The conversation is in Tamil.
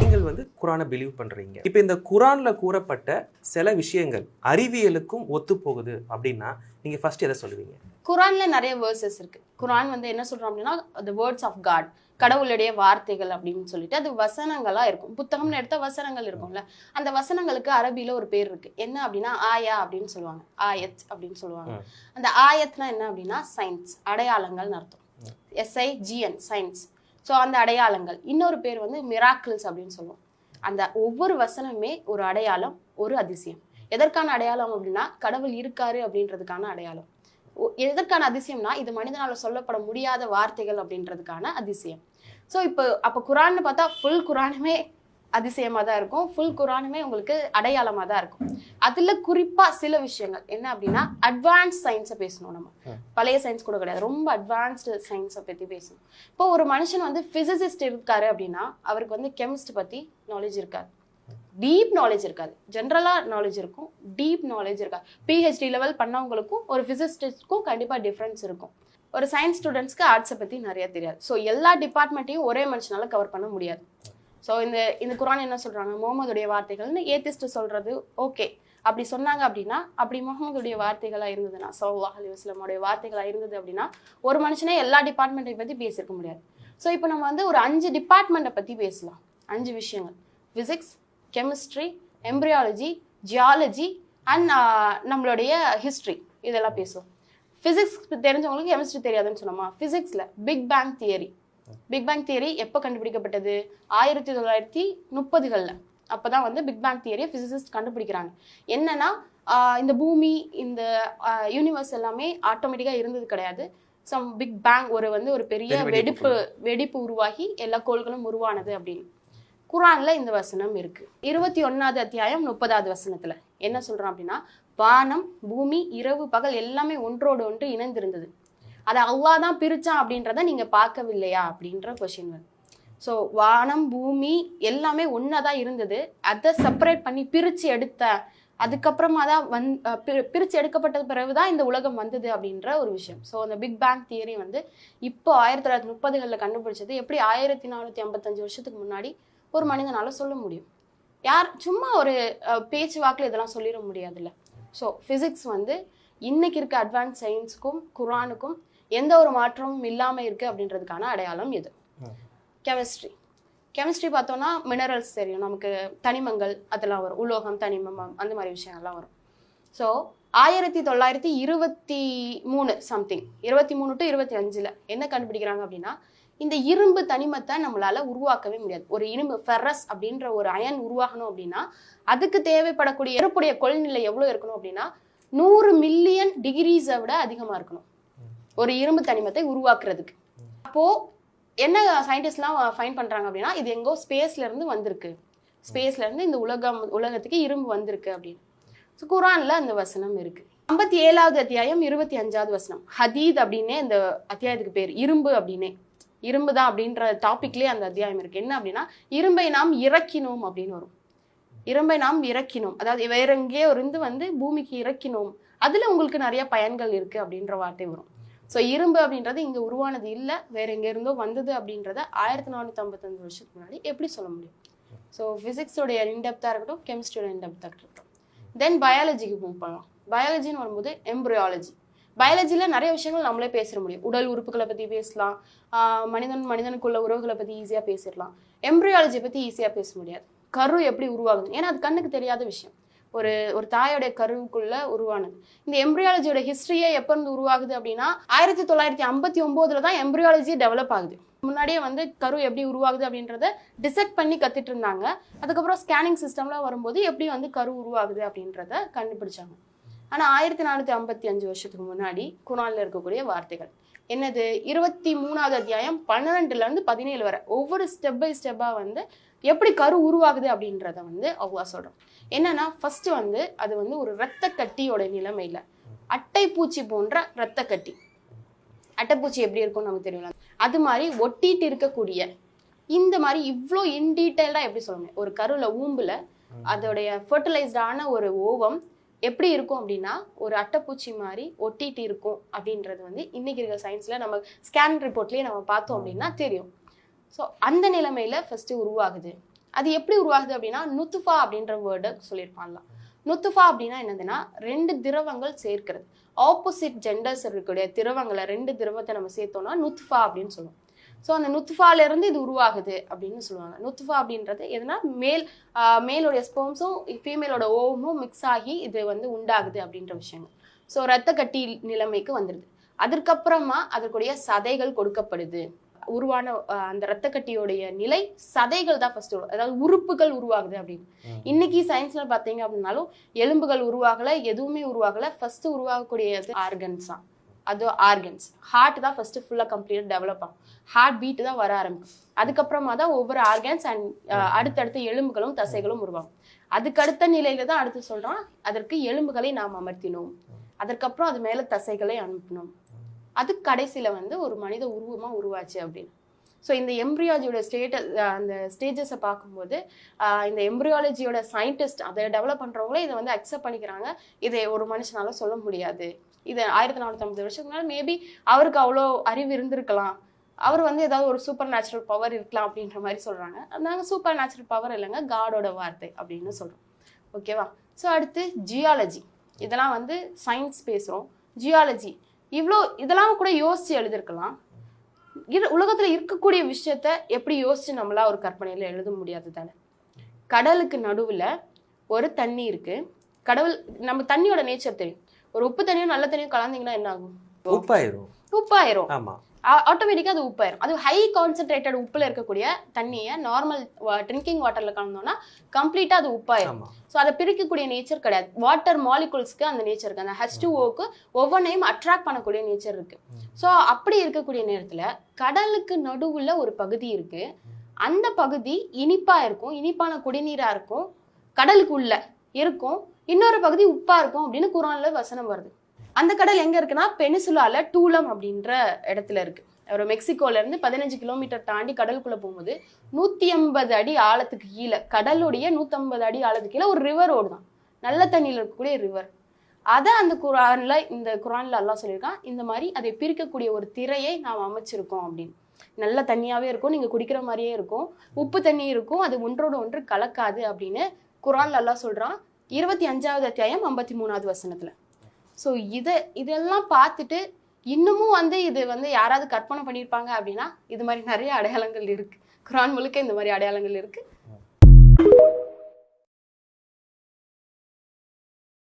நீங்கள் வந்து குரானை பிலீவ் பண்றீங்க. இப்போ இந்த குரான்ல கூறப்பட்ட சில விஷயங்கள் அறிவியலுக்கும் ஒத்து போகுது அப்படின்னா நீங்க ஃபர்ஸ்ட் எதை சொல்லுவீங்க? குரான்ல நிறைய வேர்சஸ் இருக்கு. குரான் வந்து என்ன சொல்றோம் அப்படின்னா the words of God, கடவுளுடைய வார்த்தைகள் அப்படின்னு சொல்லிட்டு அது வசனங்களா இருக்கும். புத்தகம்னு எடுத்த வசனங்கள் இருக்கும்ல, அந்த வசனங்களுக்கு அரபியில ஒரு பேர் இருக்கு. என்ன அப்படின்னா ஆயா அப்படின்னு சொல்லுவாங்க, ஆயத் அப்படின்னு சொல்லுவாங்க. அந்த ஆயத்னா என்ன அப்படின்னா சயின்ஸ், அடையாளங்கள் அர்த்தம். SIGN science. ஸோ அந்த அடையாளங்கள். இன்னொரு பேர் வந்து மிராக்கிள்ஸ் அப்படின்னு சொல்லுவோம். அந்த ஒவ்வொரு வசனமே ஒரு அடையாளம், ஒரு அதிசயம். எதற்கான அடையாளம் அப்படின்னா கடவுள் இருக்காரு அப்படின்றதுக்கான அடையாளம். எதற்கான அதிசயம்னா இது மனிதனால சொல்லப்பட முடியாத வார்த்தைகள் அப்படின்றதுக்கான அதிசயம். ஸோ அப்போ குரான்னு பார்த்தா ஃபுல் குரானுமே அதிசயமாக தான் இருக்கும், ஃபுல் குரானுமே உங்களுக்கு அடையாளமாக தான் இருக்கும். அதில் குறிப்பாக சில விஷயங்கள் என்ன அப்படின்னா அட்வான்ஸ் சயின்ஸை பேசணும். நம்ம பழைய சயின்ஸ் கூட கிடையாது, ரொம்ப அட்வான்ஸ்டு சயின்ஸை பற்றி பேசணும். இப்போ ஒரு மனுஷன் வந்து ஃபிசிசிஸ்ட் இருக்காரு அப்படின்னா அவருக்கு வந்து கெமிஸ்ட் பற்றி நாலேஜ் இருக்காது, டீப் நாலேஜ் இருக்காது. ஜென்ரலாக நாலேஜ் இருக்கும், டீப் நாலேஜ் இருக்காது. PhD லெவல் பண்ணவங்களுக்கும் ஒரு ஃபிசிசிஸ்டுக்கும் கண்டிப்பாக டிஃப்ரென்ஸ் இருக்கும். ஒரு சயின்ஸ் ஸ்டூடெண்ட்ஸ்க்கு ஆர்ட்ஸை பற்றி நிறைய தெரியாது. ஸோ எல்லா டிபார்ட்மெண்ட்டையும் ஒரே மனுஷனால கவர் பண்ண முடியாது. ஸோ இந்த குரான் என்ன சொல்கிறாங்க, முகமதுடைய வார்த்தைகள்னு ஏத்திஸ்ட் சொல்கிறது ஓகே. அப்படி சொன்னாங்க அப்படின்னா, அப்படி முகமதுடைய வார்த்தைகளாக இருந்ததுன்னா, ஸல்லல்லாஹு அலைஹி வஸல்லம் வார்த்தைகளாக இருந்தது அப்படின்னா ஒரு மனுஷனே எல்லா டிபார்ட்மெண்ட்டை பற்றி பேசியிருக்க முடியாது. ஸோ இப்போ நம்ம வந்து ஒரு 5 டிபார்ட்மெண்ட்டை பற்றி பேசலாம். 5 விஷயங்கள்: physics, chemistry, embryology, geology and நம்மளுடைய ஹிஸ்ட்ரி. இதெல்லாம் பேசுவோம். ஃபிசிக்ஸ் தெரிஞ்சவங்களுக்கு கெமிஸ்ட்ரி தெரியாதுன்னு சொன்னோமா? ஃபிசிக்ஸில் பிக் பேங் தியரி எப்போ கண்டுபிடிக்கப்பட்டது? 1930களில். அப்போ தான் வந்து பிக் பேங் தியரியை ஃபிசிசிஸ்ட் கண்டுபிடிக்கிறாங்க. என்னன்னா இந்த பூமி, இந்த யூனிவர்ஸ் எல்லாமே ஆட்டோமேட்டிக்காக இருந்தது கிடையாது. சம் பிக் பேங் ஒரு பெரிய வெடிப்பு உருவாகி எல்லா கோள்களும் உருவானது அப்படின்னு குரான்ல இந்த வசனம் இருக்கு. 21வது அத்தியாயம் 30வது வசனத்துல என்ன சொல்றோம் அப்படின்னா, வானம், பூமி, இரவு, பகல் எல்லாமே ஒன்றோடு ஒன்று இணைந்திருந்தது. அதை அல்லாஹ் தான் பிரிச்சான் அப்படின்றத நீங்க பார்க்கவில்லையா அப்படின்ற கொஸ்டின் வருது. ஸோ வானம், பூமி எல்லாமே ஒன்னாதான் இருந்தது, அதை செப்பரேட் பண்ணி பிரிச்சு எடுத்த அதுக்கப்புறமா தான் பிரிச்சு எடுக்கப்பட்ட பிறகுதான் இந்த உலகம் வந்தது அப்படின்ற ஒரு விஷயம். ஸோ அந்த பிக் பேங் தியரி வந்து இப்போ 1930களில் கண்டுபிடிச்சது. எப்படி 1455 வருஷத்துக்கு முன்னாடி ஒரு மனிதனால சொல்ல முடியும்? யார் சும்மா ஒரு பேச்சு வாக்கில் இதெல்லாம் சொல்லிட முடியாதுல்ல. ஸோ ஃபிசிக்ஸ் வந்து இன்னைக்கு இருக்க அட்வான்ஸ் சயின்ஸுக்கும் குரானுக்கும் எந்த ஒரு மாற்றமும் இல்லாமல் இருக்கு அப்படின்றதுக்கான அடையாளம் எது? கெமிஸ்ட்ரி பார்த்தோம்னா மினரல்ஸ் தெரியும் நமக்கு, தனிமங்கள் அதெல்லாம் வரும், உலோகம், தனிமம், அந்த மாதிரி விஷயங்கள்லாம் வரும். ஸோ 1923 சம்திங், 23 to 25 என்ன கண்டுபிடிக்கிறாங்க அப்படின்னா, இந்த இரும்பு தனிமத்தை நம்மளால உருவாக்கவே முடியாது. ஒரு இரும்பு ஃபெரஸ் அப்படின்ற ஒரு அயன் உருவாகணும் அப்படின்னா அதுக்கு தேவைப்படக்கூடிய ஏற்புடைய கொள்நிலை எவ்வளவு இருக்கணும் அப்படின்னா 100 மில்லியன் டிகிரிஸை விட அதிகமா இருக்கணும் ஒரு இரும்பு தனிமத்தை உருவாக்குறதுக்கு. அப்போ என்ன சயின்டிஸ்ட்லாம் ஃபைண்ட் பண்றாங்க அப்படின்னா, இது எங்கோ ஸ்பேஸ்ல இருந்து வந்திருக்கு, ஸ்பேஸ்ல இருந்து இந்த உலகத்துக்கு இரும்பு வந்திருக்கு அப்படின்னு. குரான்ல அந்த வசனம் இருக்கு. 57வது அத்தியாயம் 25வது வசனம். ஹதீத் அப்படின்னே இந்த அத்தியாயத்துக்கு பேர், இரும்பு அப்படின்னே, இரும்பு தான் அப்படின்ற டாபிக்லேயே அந்த அத்தியாயம் இருக்கு. என்ன அப்படின்னா, இரும்பை நாம் இறக்கினோம் அப்படின்னு வரும். இரும்பை நாம் இறக்கினோம், அதாவது வேற எங்கேயோ இருந்து வந்து பூமிக்கு இறக்கினோம், அதுல உங்களுக்கு நிறைய பயன்கள் இருக்கு அப்படின்ற வார்த்தை வரும். ஸோ இரும்பு அப்படின்றது இங்க உருவானது இல்லை, வேற எங்க இருந்தோ வந்தது அப்படின்றத 1455 வருஷத்துக்கு முன்னாடி எப்படி சொல்ல முடியும்? ஸோ ஃபிசிக்ஸோடைய இன்டெப்தா இருக்கட்டும், கெமிஸ்ட்ரியோட இன்டெப்தா இருக்கட்டும். தென் பயாலஜிக்கு மூவ் பண்ணலாம். பயாலஜின்னு வரும்போது எம்ப்ரியாலஜி. பயாலஜியில நிறைய விஷயங்கள் நம்மளே பேச முடியும். உடல் உறுப்புகளை பத்தி பேசலாம், மனிதனுக்குள்ள உறவுகளை பத்தி ஈஸியா பேசிடலாம். எம்ப்ரியாலஜியை பத்தி ஈஸியா பேச முடியாது. கரு எப்படி உருவாகுது, ஏன்னா அது கண்ணுக்கு தெரியாத விஷயம். ஒரு தாயோடைய கருவுக்குள்ள உருவானது. இந்த எம்ப்ரியாலஜியோட ஹிஸ்டரியே எப்ப இருந்து உருவாகுது அப்படின்னா 1959 தான் எம்ப்ரியாலஜி டெவலப் ஆகுது. முன்னாடியே வந்து கரு எப்படி உருவாகுது அப்படின்றத டிசெக்ட் பண்ணி கத்துட்டு இருந்தாங்க. அதுக்கப்புறம் ஸ்கேனிங் சிஸ்டம்லாம் வரும்போது எப்படி வந்து கரு உருவாகுது அப்படின்றத கண்டுபிடிச்சாங்க. ஆனா 1455 வருஷத்துக்கு முன்னாடி குரான்ல இருக்கக்கூடிய வார்த்தைகள் என்னது? 23வது அத்தியாயம் 12ல இருந்து 17 வரை ஒவ்வொரு ஸ்டெப் பை ஸ்டெப்பா வந்து எப்படி கரு உருவாகுது அப்படின்றத வந்து அல்லாஹ் சொல்றோம். என்னன்னா ஃபர்ஸ்ட் வந்து அது வந்து ஒரு இரத்த கட்டியோட நிலைமையில, அட்டைப்பூச்சி போன்ற இரத்த கட்டி. அட்டைப்பூச்சி எப்படி இருக்கும்னு நமக்கு தெரியல, அது மாதிரி ஒட்டிட்டு இருக்கக்கூடிய இந்த மாதிரி இவ்வளோ இன்டீட்டெயில்டா எப்படி சொல்லுங்க, ஒரு கருல ஊம்புல அதோடைய ஃபர்டிலைஸ்டான ஒரு ஓவம் எப்படி இருக்கும் அப்படின்னா ஒரு அட்டைப்பூச்சி மாதிரி ஒட்டிட்டு இருக்கும் அப்படின்றது வந்து இன்னைக்கு இருக்க சயின்ஸ்ல நம்ம ஸ்கேன் ரிப்போர்ட்லயே நம்ம பார்த்தோம் அப்படின்னா தெரியும். ஸோ அந்த நிலைமையில ஃபர்ஸ்ட் உருவாகுது. அது எப்படி உருவாகுது அப்படின்னா நுத்துஃபா அப்படின்ற வேர்டை சொல்லியிருப்பான்லாம். நுத்துஃபா அப்படின்னா என்னதுன்னா 2 திரவங்கள் சேர்க்கிறது. ஆப்போசிட் ஜெண்டர்ஸ் இருக்கக்கூடிய திரவங்களை 2 திரவத்தை நம்ம சேர்த்தோம்னா நுத்துஃபா அப்படின்னு சொல்லுவோம். ஸோ அந்த நுத்துஃபால இருந்து இது உருவாகுது அப்படின்னு சொல்லுவாங்க. நுத்துஃபா அப்படின்றது எதுனா மேலோடைய ஸ்பெர்ம்ஸும் ஃபீமேலோட ஓவமும் மிக்ஸ் ஆகி இது வந்து உண்டாகுது அப்படின்ற விஷயங்கள். ஸோ ரத்த கட்டி நிலைமைக்கு வந்துடுது. அதற்கப்புறமா அதற்குடைய சதைகள் கொடுக்கப்படுது. உருவான அந்த ரத்த கட்டியோடைய நிலை சதைகள் தான் ஃபர்ஸ்ட் வரும். அதாவது உறுப்புகள் உருவாகுது அப்படின்னு. இன்னைக்கு சயின்ஸ்ல பாத்தீங்க அப்படின்னாலும் எலும்புகள் உருவாகல, எதுவுமே உருவாகல. ஃபர்ஸ்ட் உருவாகக்கூடிய ஆர்கன்ஸ் தான். அது ஆர்கன்ஸ். ஹார்ட் தான் ஃபர்ஸ்ட் ஃபுல்லா கம்ப்ளீட்டா டெவலப் ஆகும். ஹார்ட் பீட் தான் வர ஆரம்பிக்கும். அதுக்கப்புறமா தான் ஒவ்வொரு ஆர்கன்ஸ் அண்ட் அடுத்தடுத்த எலும்புகளும் தசைகளும் உருவாகும். அதுக்கு அடுத்த நிலையில தான் அடுத்து சொல்றோம் அதற்கு எலும்புகளை நாம் அமர்த்தினோம், அதற்கப்புறம் அது மேல தசைகளை அனுப்பினோம், அது கடைசியில வந்து ஒரு மனித உருவமா உருவாச்சு அப்படின்னு. ஸோ இந்த எம்ப்ரியாலஜியோட அந்த ஸ்டேஜஸை பார்க்கும்போது இந்த எம்ப்ரியாலஜியோட சயின்டிஸ்ட் அதை டெவலப் பண்றவங்களே இதை வந்து அக்செப்ட் பண்ணிக்கிறாங்க. இதை ஒரு மனுஷனால சொல்ல முடியாது. இது 1450 வருஷத்துக்கு மேலே மேபி அவருக்கு அவ்வளோ அறிவு இருந்திருக்கலாம், அவர் வந்து ஏதாவது ஒரு சூப்பர் நேச்சுரல் பவர் இருக்கலாம் அப்படின்ற மாதிரி சொல்றாங்க. நாங்கள் சூப்பர் நேச்சுரல் பவர் இல்லைங்க, காடோட வார்த்தை அப்படின்னு சொல்றோம். ஓகேவா? ஸோ அடுத்து ஜியாலஜி. இதெல்லாம் வந்து சயின்ஸ் பேசுறோம். ஜியாலஜி இதெல்லாம் கூட யோசிச்சு எழுதிருக்கலாம். உலகத்துல இருக்கக்கூடிய விஷயத்த எப்படி யோசிச்சு நம்மளா ஒரு கற்பனையில எழுத முடியாது தானே. கடலுக்கு நடுவுல ஒரு தண்ணி இருக்கு. நம்ம தண்ணியோட நேச்சர் தெரியும். ஒரு உப்பு தண்ணியும் நல்ல தண்ணியும் கலந்தீங்கன்னா என்ன ஆகும்? உப்பாயிரும். ஆமா, ஆட்டோமேட்டிக்கா அது உப்பாயிரும். அது ஹை கான்சென்ட்ரேட்டட் உப்புல இருக்கக்கூடிய தண்ணியை நார்மல் ட்ரிங்கிங் வாட்டர்ல கலந்தோம்னா கம்ப்ளீட்டா அது உப்பாயிரும். ஸோ அதை பிரிக்கக்கூடிய நேச்சர் கிடையாது. வாட்டர் மாலிகுல்ஸ்க்கு அந்த நேச்சர் இருக்கு. அந்த H2O ஒவ்வொன்றையும் அட்ராக்ட் பண்ணக்கூடிய நேச்சர் இருக்கு. ஸோ அப்படி இருக்கக்கூடிய நேரத்துல கடலுக்கு நடுவுல ஒரு பகுதி இருக்கு. அந்த பகுதி இனிப்பா இருக்கும், இனிப்பான குடிநீரா இருக்கும், கடலுக்கு உள்ள இருக்கும். இன்னொரு பகுதி உப்பா இருக்கும் அப்படின்னு குர்ஆன்ல வசனம் வருது. அந்த கடல் எங்க இருக்குன்னா பெனிசுலால டூலம் அப்படின்ற இடத்துல இருக்கு. ஒரு மெக்சிகோல இருந்து 15 கிலோமீட்டர் தாண்டி கடலுக்குள்ள போகும்போது 150 அடி ஆழத்துக்கு கீழே, கடலுடைய 150 அடி ஆழத்துக்கு கீழே ஒரு ரிவர் ஓடுதான். நல்ல தண்ணியில இருக்கக்கூடிய ரிவர். அதை அந்த குர்ஆன்ல அல்லாஹ் சொல்லியிருக்கான், இந்த மாதிரி அதை பிரிக்கக்கூடிய ஒரு திரையை நாம் அமைச்சிருக்கோம் அப்படின்னு. நல்ல தண்ணியாவே இருக்கும், நீங்க குடிக்கிற மாதிரியே இருக்கும், உப்பு தண்ணி இருக்கும், அது ஒன்றோடு ஒன்று கலக்காது அப்படின்னு குர்ஆன்ல அல்லாஹ் சொல்றான். 25வது அத்தியாயம் 53வது வசனத்துல. ஸோ இதெல்லாம் பார்த்துட்டு இன்னமும் வந்து இது வந்து யாராவது கற்பனை பண்ணியிருப்பாங்க அப்படின்னா இது மாதிரி நிறைய அடையாளங்கள் இருக்கு. குர்ஆன் முழுக்க இந்த மாதிரி அடையாளங்கள் இருக்கு.